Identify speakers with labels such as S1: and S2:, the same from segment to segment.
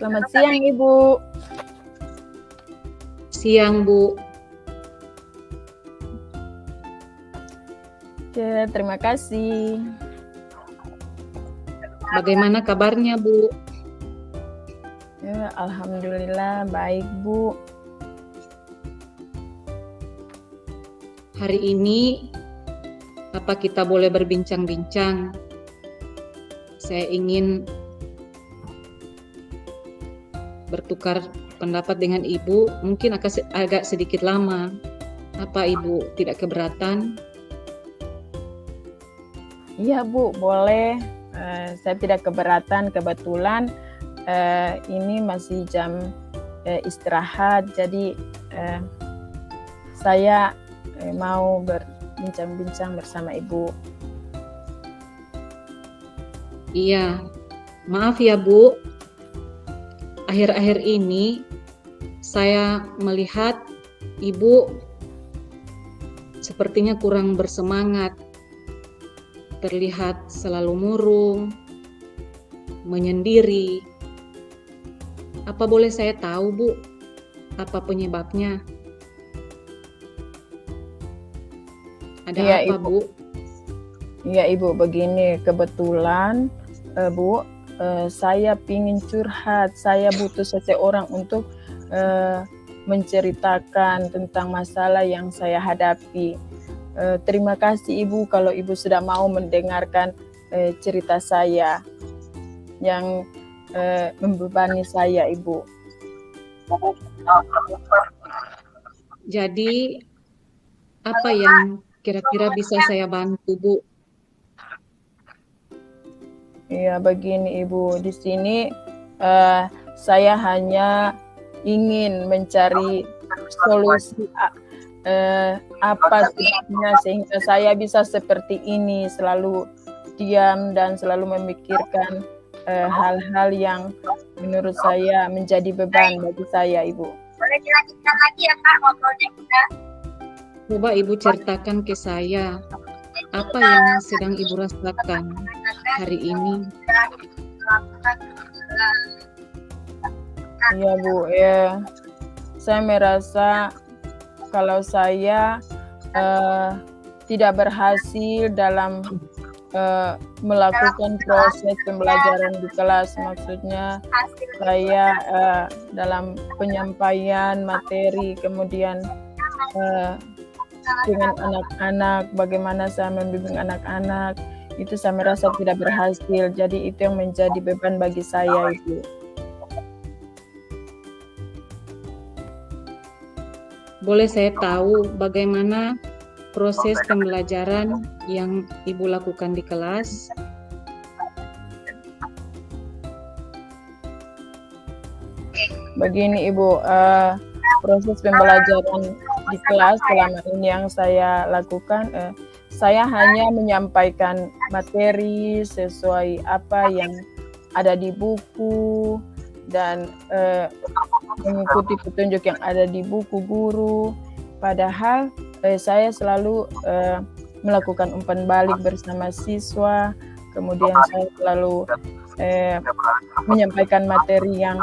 S1: Selamat siang, Ibu.
S2: Siang, Bu.
S1: Oke, terima kasih.
S2: Bagaimana kabarnya, Bu?
S1: Ya, alhamdulillah baik, Bu.
S2: Hari ini, apa kita boleh berbincang-bincang? Saya ingin bertukar pendapat dengan Ibu, mungkin agak sedikit lama. Apa Ibu tidak keberatan?
S1: Iya, Bu, boleh. Saya tidak keberatan, kebetulan ini masih jam istirahat, jadi saya mau berbincang-bincang bersama Ibu.
S2: Iya, maaf ya Bu. Akhir-akhir ini saya melihat Ibu sepertinya kurang bersemangat, terlihat selalu murung, menyendiri. Apa boleh saya tahu, Bu, apa penyebabnya? Ada
S1: Iya,
S2: apa,
S1: Ibu.
S2: Bu?
S1: Iya, Ibu, begini, kebetulan Bu, saya ingin curhat. Saya butuh seseorang untuk menceritakan tentang masalah yang saya hadapi. Terima kasih Ibu kalau Ibu sudah mau mendengarkan cerita saya yang membebani saya, Ibu.
S2: Jadi, apa yang kira-kira bisa saya bantu, Bu?
S1: Iya, begini Ibu, di sini saya hanya ingin mencari solusi apa sebabnya sehingga saya bisa seperti ini, selalu diam dan selalu memikirkan hal-hal yang menurut saya menjadi beban bagi saya, Ibu.
S3: Boleh dilanjutkan lagi ya Kak ngobrolnya kita?
S2: Coba Ibu ceritakan ke saya, apa yang sedang Ibu rasakan hari ini?
S1: Iya Bu, ya. Saya merasa kalau saya tidak berhasil dalam melakukan proses pembelajaran di kelas. Maksudnya saya dalam penyampaian materi, kemudian dengan anak-anak, bagaimana saya membimbing anak-anak, itu saya merasa tidak berhasil. Jadi itu yang menjadi beban bagi saya, Ibu.
S2: Boleh saya tahu bagaimana proses pembelajaran yang Ibu lakukan di kelas?
S1: Begini Ibu, proses pembelajaran di kelas selama ini yang saya lakukan, saya hanya menyampaikan materi sesuai apa yang ada di buku dan mengikuti petunjuk yang ada di buku guru. Padahal saya selalu melakukan umpan balik bersama siswa, kemudian saya selalu menyampaikan materi yang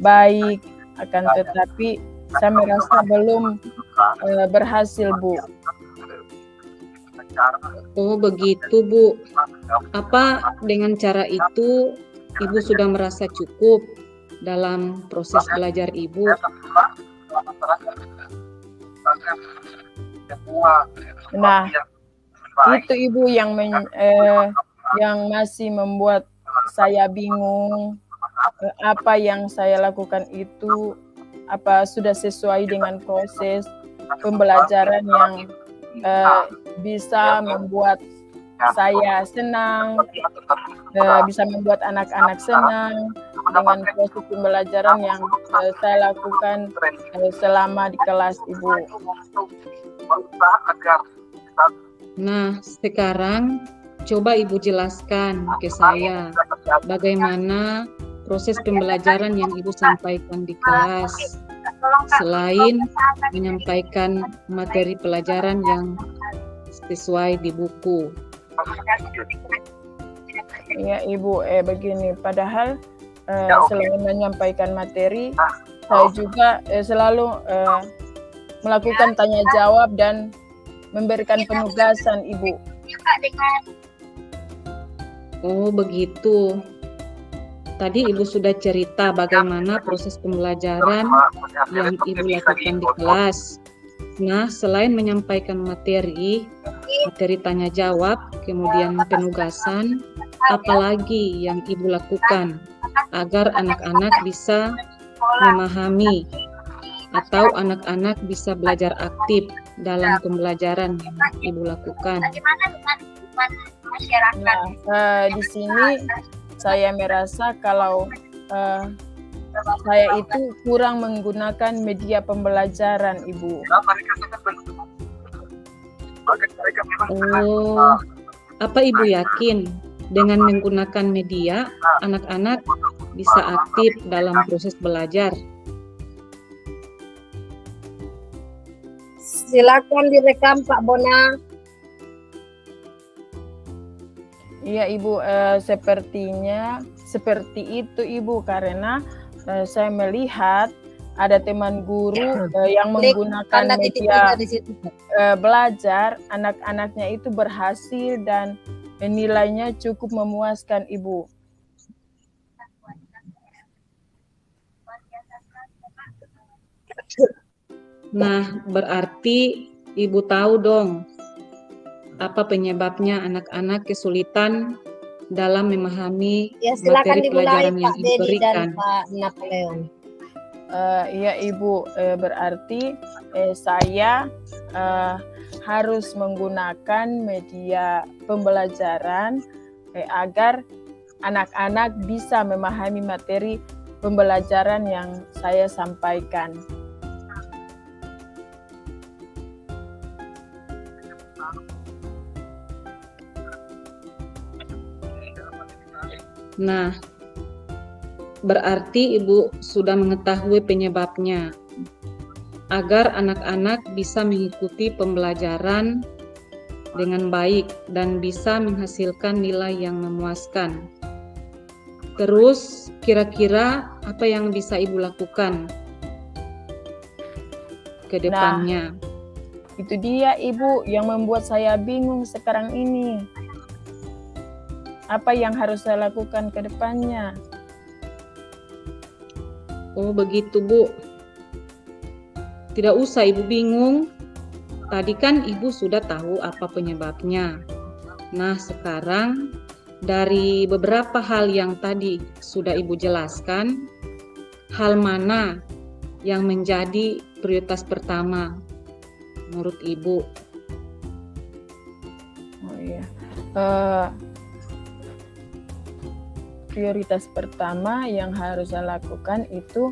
S1: baik, akan tetapi saya merasa belum berhasil, Bu.
S2: Oh begitu, Bu. Apa dengan cara itu Ibu sudah merasa cukup dalam proses belajar Ibu?
S1: Nah, itu Ibu yang masih membuat saya bingung. Apa yang saya lakukan itu apa sudah sesuai dengan proses pembelajaran yang bisa membuat saya senang, bisa membuat anak-anak senang dengan proses pembelajaran yang saya lakukan selama di kelas, Ibu.
S2: Nah, sekarang coba Ibu jelaskan ke saya bagaimana proses pembelajaran yang Ibu sampaikan di kelas, selain menyampaikan materi pelajaran yang sesuai di buku.
S1: Ya Ibu, begini, padahal selain menyampaikan materi, saya juga selalu melakukan tanya jawab dan memberikan penugasan, Ibu.
S3: Ya, Kak, dengan
S2: Oh, begitu. Tadi Ibu sudah cerita bagaimana proses pembelajaran yang Ibu lakukan di kelas. Nah, selain menyampaikan materi tanya jawab, kemudian penugasan, apalagi yang Ibu lakukan agar anak-anak bisa memahami atau anak-anak bisa belajar aktif dalam pembelajaran yang Ibu lakukan?
S3: bagaimana dengan lingkungan masyarakat?
S1: Nah, di sini saya merasa kalau saya itu kurang menggunakan media pembelajaran, Ibu.
S2: Oh, apa Ibu yakin dengan menggunakan media, anak-anak bisa aktif dalam proses belajar?
S4: Silakan direkam Pak Bona.
S1: Iya, Ibu, sepertinya seperti itu, Ibu, karena saya melihat ada teman guru yang menggunakan
S4: Tanda titik
S1: media
S4: tiga di situ.
S1: belajar, anak-anaknya itu berhasil dan nilainya cukup memuaskan, Ibu.
S2: Nah, berarti Ibu tahu dong apa penyebabnya anak-anak kesulitan dalam memahami
S4: Ya, silakan
S2: materi
S4: dimulai
S2: pelajaran yang
S4: Pak
S2: Ibu
S4: Dedi
S2: berikan.
S4: dan Pak Napoleon.
S1: Iya, Ibu, berarti saya harus menggunakan media pembelajaran agar anak-anak bisa memahami materi pembelajaran yang saya sampaikan.
S2: Nah, berarti Ibu sudah mengetahui penyebabnya agar anak-anak bisa mengikuti pembelajaran dengan baik dan bisa menghasilkan nilai yang memuaskan. Terus, kira-kira apa yang bisa Ibu lakukan ke depannya?
S1: Itu dia, Ibu, yang membuat saya bingung sekarang ini. Apa yang harus saya lakukan ke depannya?
S2: Oh, begitu, Bu. Tidak usah Ibu bingung. Tadi kan Ibu sudah tahu apa penyebabnya. Nah, sekarang dari beberapa hal yang tadi sudah Ibu jelaskan, hal mana yang menjadi prioritas pertama menurut Ibu?
S1: Oh iya. Prioritas pertama yang harus saya lakukan itu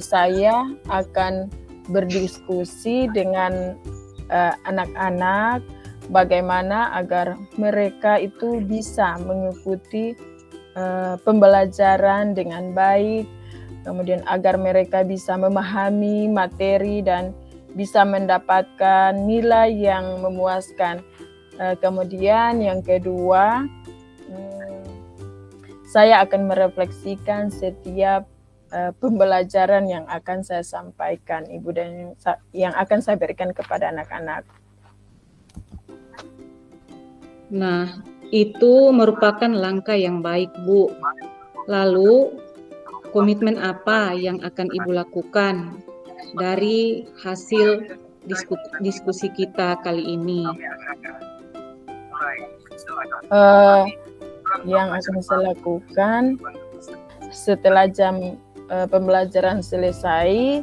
S1: saya akan berdiskusi dengan anak-anak bagaimana agar mereka itu bisa mengikuti pembelajaran dengan baik, kemudian agar mereka bisa memahami materi dan bisa mendapatkan nilai yang memuaskan. Kemudian yang kedua, saya akan merefleksikan setiap pembelajaran yang akan saya sampaikan, Ibu, dan yang akan saya berikan kepada anak-anak.
S2: Nah, itu merupakan langkah yang baik, Bu. Lalu, komitmen apa yang akan Ibu lakukan dari hasil diskusi kita kali ini?
S1: Yang akan saya lakukan setelah jam pembelajaran selesai,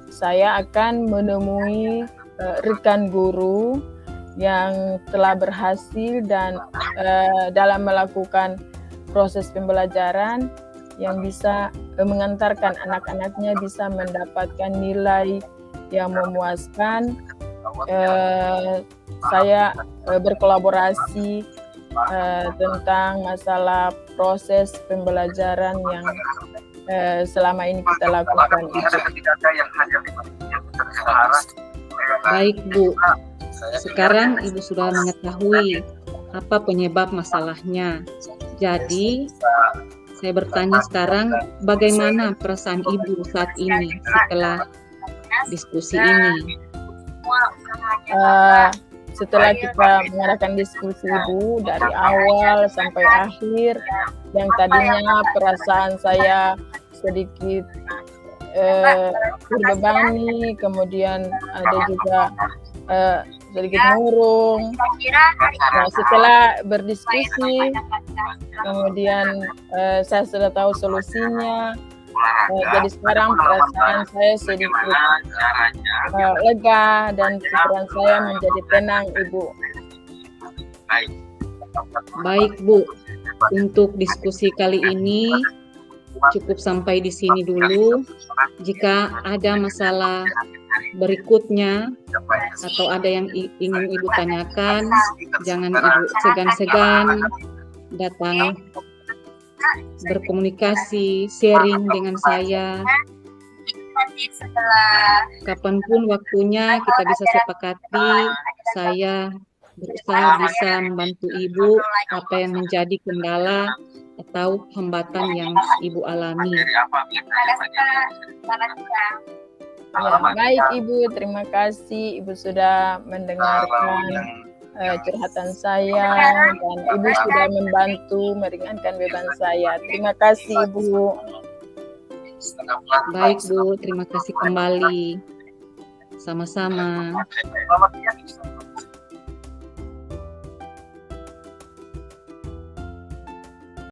S1: saya akan menemui rekan guru yang telah berhasil dan dalam melakukan proses pembelajaran yang bisa mengantarkan anak-anaknya bisa mendapatkan nilai yang memuaskan. Saya berkolaborasi tentang masalah proses pembelajaran yang selama ini kita lakukan itu.
S2: Baik, Bu. Sekarang Ibu sudah mengetahui apa penyebab masalahnya. Jadi, Saya bertanya sekarang, bagaimana perasaan Ibu saat ini setelah diskusi ini?
S1: Setelah kita mengadakan diskusi Ibu dari awal sampai akhir, yang tadinya perasaan saya sedikit terbebani, kemudian ada juga sedikit murung. Nah, setelah berdiskusi, kemudian saya sudah tahu solusinya. Jadi sekarang perasaan saya sedikit lega dan pikiran saya menjadi tenang, Ibu.
S2: Baik, Bu. Untuk diskusi kali ini cukup sampai di sini dulu. Jika ada masalah berikutnya atau ada yang ingin Ibu tanyakan, jangan Ibu segan-segan datang berkomunikasi, sharing dengan saya. Kapanpun waktunya kita bisa sepakati, saya berusaha bisa membantu Ibu apa yang menjadi kendala atau hambatan yang Ibu alami.
S1: Ya, baik Ibu, terima kasih Ibu sudah mendengarkan curhatan saya dan Ibu sudah membantu meringankan beban saya. Terima kasih Ibu.
S2: Baik Bu, terima kasih kembali. Sama-sama.